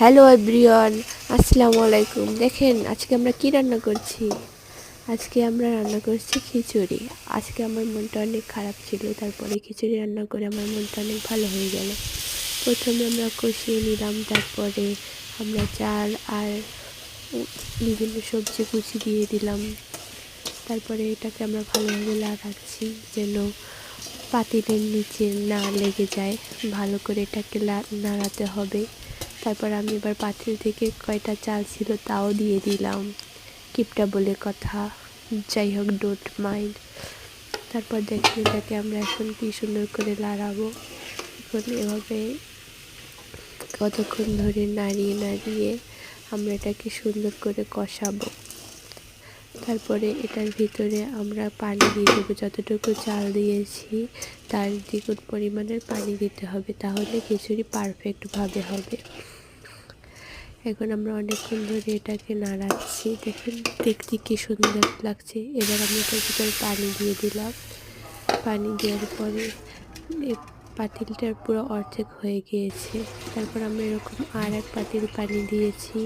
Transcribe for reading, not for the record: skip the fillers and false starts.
Hello everyone, আসসালামু আলাইকুম। দেখেন আজকে আমরা কি রান্না করছি। আজকে আমরা রান্না করছি খিচুড়ি। আজকে আমার মনটা অনেক খারাপ ছিল, তারপরে খিচুড়ি রান্না করে আমার মনটা অনেক ভালো হয়ে গেল। প্রথমে আমরা কষিয়ে নিলাম, তারপরে আমরা চাল আর বিভিন্ন সবজি কুচি দিয়ে দিলাম। তারপরে এটাকে আমরা ভালোভাবে লাড়াচ্ছি যেন পাতিলের নিচে না লেগে যায়। ভালো করে এটাকে নাড়াতে হবে। তারপর আমি এবার পাতিল থেকে কয়টা চাল ছিল তাও দিয়ে দিলাম, কিপটা বলে কথা, যাই হোক ডোন্ট মাইন্ড। তারপর দেখি এটাকে আমরা এখন কি সুন্দর করে লাড়াবো। এখন এভাবে কতক্ষণ ধরে নাড়িয়ে নাড়িয়ে আমরা এটাকে সুন্দর করে কষাবো। তারপরে এটার ভিতরে আমরা পানি দিয়ে দেবো, যতটুকু চাল দিয়েছি তার দ্বিগুণ পরিমাণের পানি দিতে হবে, তাহলে খিচুড়ি পারফেক্টভাবে হবে। এখন আমরা অনেকক্ষণ ধরে এটাকে নাড়াচ্ছি, দেখুন দেখতে কি সুন্দর লাগছে। এবার আমি এটার ভিতরে পানি দিয়ে দিলাম। পানি দেওয়ার পরে পাতিলটার পুরো অর্ধেক হয়ে গিয়েছে। তারপর আমরা এরকম আর এক পাতিল পানি দিয়েছি।